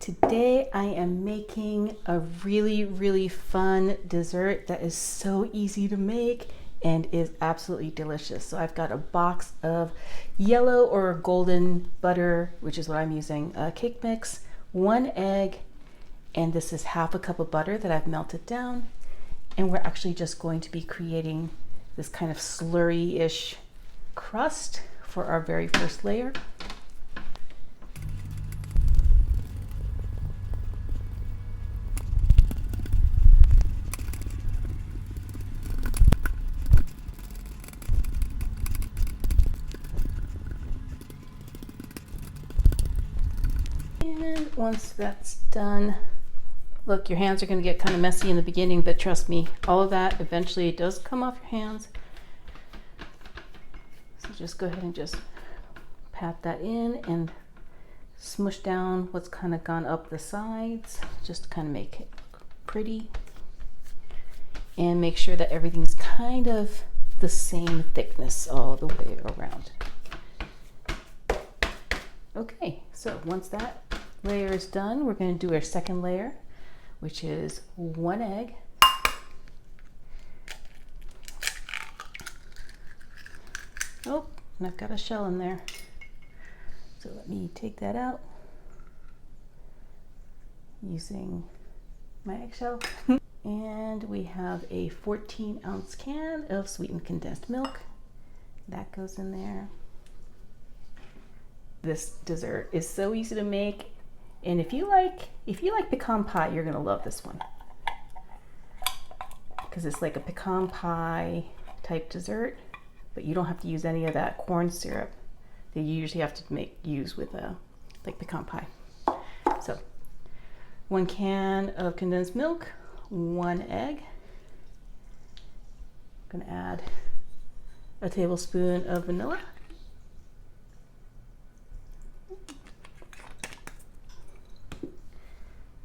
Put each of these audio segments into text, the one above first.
Today I am making a really fun dessert that is so easy to make and is absolutely delicious. So I've got a box of yellow or golden butter, which is what I'm using, a cake mix, 1 egg, and this is half a cup of butter that I've melted down. And we're actually just going to be creating this kind of slurry-ish crust for our very first layer. And once that's done, look, your hands are going to get kind of messy in the beginning, but trust me, all of that eventually does come off your hands. So just go ahead and just pat that in and smush down what's kind of gone up the sides, just to kind of make it look pretty. And make sure that everything's kind of the same thickness all the way around. Okay, so once that layer is done, we're going to do our second layer, which is 1 egg. Oh, and I've got a shell in there. So let me take that out using my eggshell. And we have a 14-ounce can of sweetened condensed milk. That goes in there. This dessert is so easy to make, and if you like pecan pie, you're gonna love this one, because it's like a pecan pie type dessert, but you don't have to use any of that corn syrup that you usually have to use with like pecan pie. So 1 can of condensed milk, 1 egg. I'm gonna add a tablespoon of vanilla.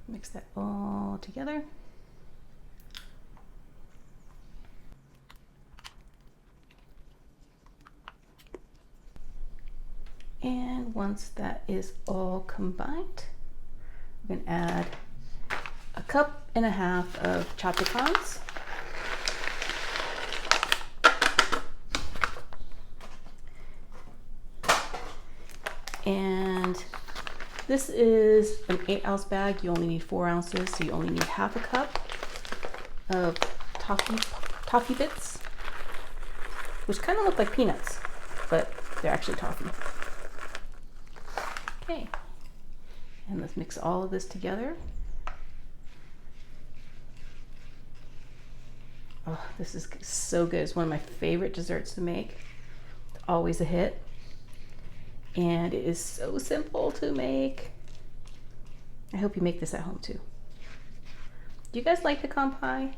Mix that all together. And once that is all combined, we're going to add 1.5 cups of chopped pecans. And this is an 8-ounce bag. You only need 4 ounces, so you only need 1/2 cup of toffee bits, which kind of look like peanuts, but they're actually toffee. Okay, and let's mix all of this together. Oh, this is so good. It's one of my favorite desserts to make. It's always a hit. And it is so simple to make. I hope you make this at home too. Do you guys like pecan pie?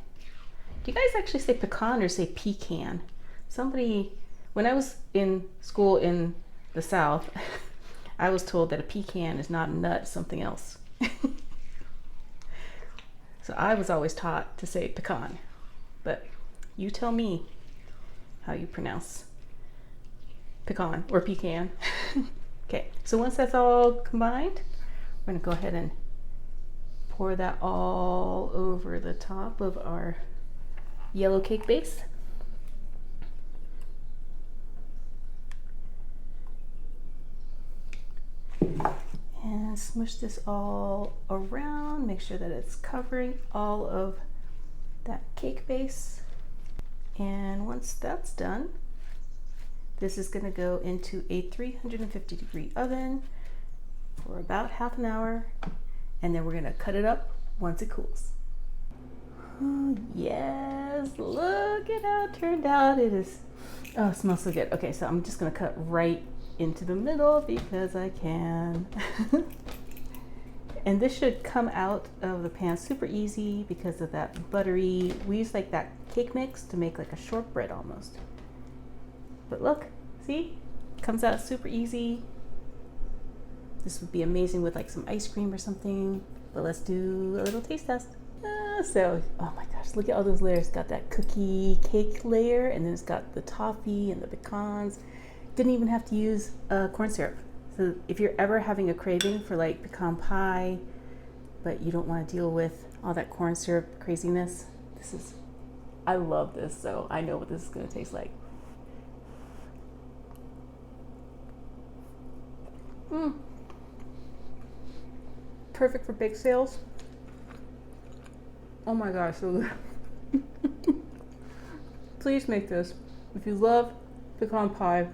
Do you guys actually say pecan or say pecan? When I was in school in the South, I was told that a pecan is not a nut, it's something else. So I was always taught to say pecan, but you tell me how you pronounce pecan or pecan. Okay, so once that's all combined, we're going to go ahead and pour that all over the top of our yellow cake base. And smush this all around, make sure that it's covering all of that cake base. And once that's done, this is going to go into a 350-degree oven for about half an hour, and then we're going to cut it up once it cools. Oh, yes, look at how it turned out. It smells so good. Okay, so I'm just going to cut right into the middle because I can. And this should come out of the pan super easy because of that buttery, we use like that cake mix to make like a shortbread almost. But look, see, comes out super easy. This would be amazing with like some ice cream or something, but let's do a little taste test. Oh my gosh, look at all those layers. Got that cookie cake layer, and then it's got the toffee and the pecans. Didn't even have to use corn syrup. So if you're ever having a craving for like pecan pie, but you don't want to deal with all that corn syrup craziness. I love this, so I know what this is going to taste like. Perfect for bake sales. Oh my gosh, so good. Please make this. If you love pecan pie,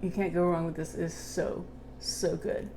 you can't go wrong with this. It's so good.